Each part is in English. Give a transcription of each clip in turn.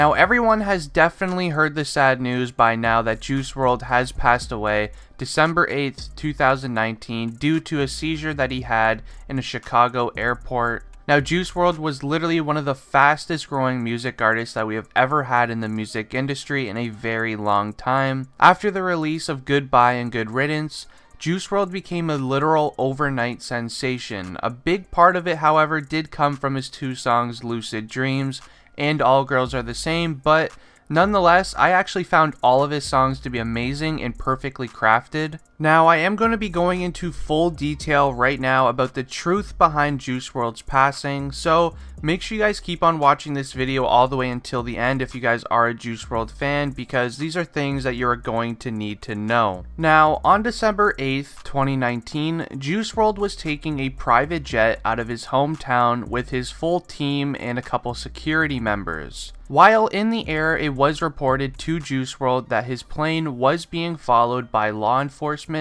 Now, everyone has definitely heard the sad news by now that Juice WRLD has passed away December 8th, 2019 due to a seizure that he had in a Chicago airport. Now, Juice WRLD was literally one of the fastest growing music artists that we have ever had in the music industry in a very long time. After the release of Goodbye and Good Riddance, Juice WRLD became a literal overnight sensation. A big part of it, however, did come from his two songs Lucid Dreams and All Girls Are the Same, but nonetheless, I actually found all of his songs to be amazing and perfectly crafted. Now, I am going to be going into full detail right now about the truth behind Juice WRLD's passing, so make sure you guys keep on watching this video all the way until the end if you guys are a Juice WRLD fan, because these are things that you're going to need to know. Now, on December 8th, 2019, Juice WRLD was taking a private jet out of his hometown with his full team and a couple security members. While in the air, it was reported to Juice WRLD that his plane was being followed by law enforcement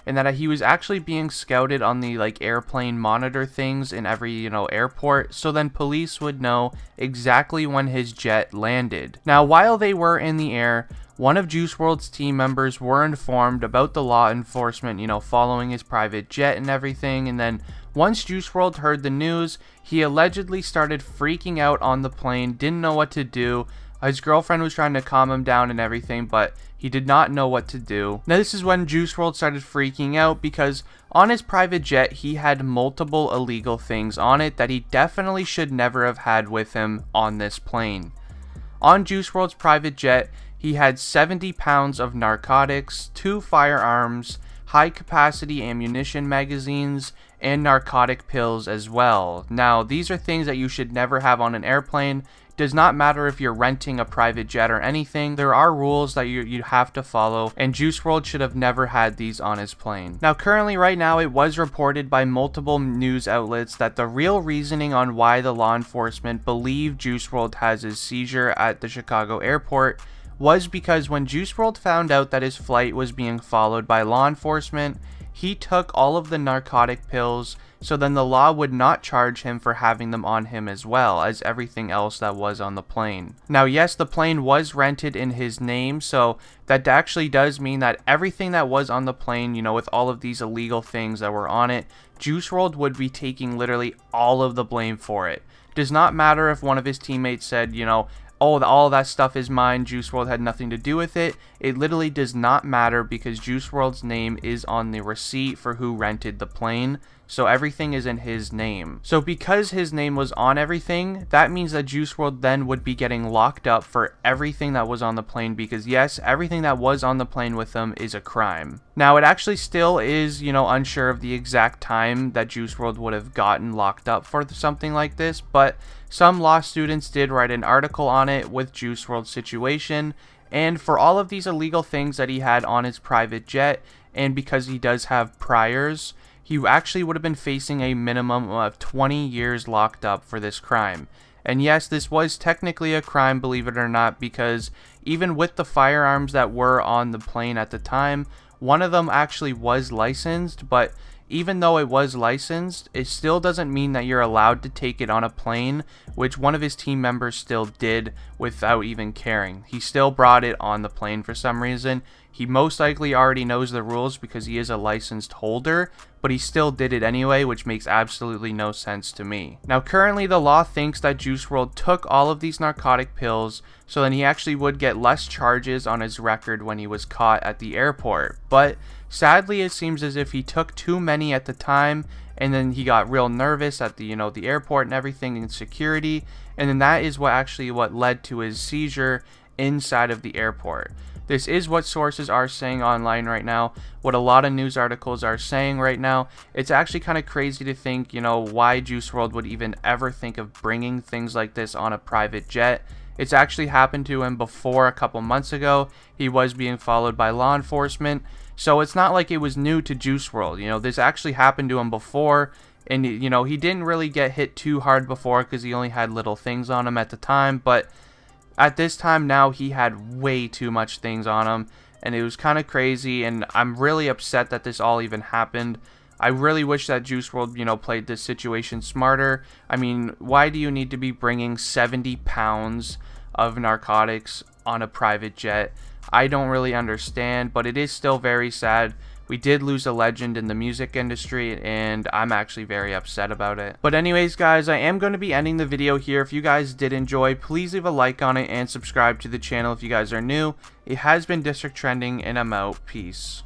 and that he was actually being scouted on the airplane monitor things in every airport, so then police would know exactly when his jet landed. Now, while they were in the air, one of Juice WRLD's team members were informed about the law enforcement following his private jet and everything, and then once Juice WRLD heard the news, he allegedly started freaking out on the plane, didn't know what to do. His girlfriend was trying to calm him down and everything, but he did not know what to do. Now, this is when Juice WRLD started freaking out because on his private jet, he had multiple illegal things on it that he definitely should never have had with him on this plane. On Juice WRLD's private jet, he had 70 pounds of narcotics, 2 firearms, high-capacity ammunition magazines, and narcotic pills as well. Now, these are things that you should never have on an airplane. Does not matter if you're renting a private jet or anything. There are rules that you have to follow, and Juice WRLD should have never had these on his plane. Now, currently right now, it was reported by multiple news outlets that the real reasoning on why the law enforcement believe Juice WRLD has his seizure at the Chicago airport was because when Juice WRLD found out that his flight was being followed by law enforcement, he took all of the narcotic pills, so then the law would not charge him for having them on him as well as everything else that was on the plane. Now, yes, the plane was rented in his name, so that actually does mean that everything that was on the plane, with all of these illegal things that were on it, Juice WRLD would be taking literally all of the blame for it. Does not matter if one of his teammates said, oh, all that stuff is mine, Juice WRLD had nothing to do with it. It literally does not matter because Juice WRLD's name is on the receipt for who rented the plane, so everything is in his name. So because his name was on everything, that means that Juice WRLD then would be getting locked up for everything that was on the plane because yes, everything that was on the plane with him is a crime. Now, it actually still is, unsure of the exact time that Juice WRLD would have gotten locked up for something like this, but some law students did write an article on it with Juice WRLD's situation, and for all of these illegal things that he had on his private jet, and because he does have priors, he actually would have been facing a minimum of 20 years locked up for this crime. And yes, this was technically a crime, believe it or not, because even with the firearms that were on the plane at the time, one of them actually was licensed, but even though it was licensed, it still doesn't mean that you're allowed to take it on a plane, which one of his team members still did without even caring. He still brought it on the plane for some reason. He most likely already knows the rules because he is a licensed holder, but he still did it anyway, which makes absolutely no sense to me. Now, currently the law thinks that Juice WRLD took all of these narcotic pills, so then he actually would get less charges on his record when he was caught at the airport. But sadly, it seems as if he took too many at the time, and then he got real nervous at the the airport and everything in security, and then that is what led to his seizure inside of the airport. This is what sources are saying online right now, what a lot of news articles are saying right now. It's actually kind of crazy to think, why Juice WRLD would even ever think of bringing things like this on a private jet. It's actually happened to him before a couple months ago. He was being followed by law enforcement. So it's not like it was new to Juice WRLD. This actually happened to him before. And, he didn't really get hit too hard before because he only had little things on him at the time. But at this time now, he had way too much things on him, and it was kind of crazy, and I'm really upset that this all even happened. I really wish that Juice WRLD, played this situation smarter. I mean, why do you need to be bringing 70 pounds of narcotics on a private jet. I don't really understand, but it is still very sad. We did lose a legend in the music industry, and I'm actually very upset about it. But anyways, guys, I am going to be ending the video here. If you guys did enjoy, please leave a like on it and subscribe to the channel if you guys are new. It has been District Trending, and I'm out. Peace.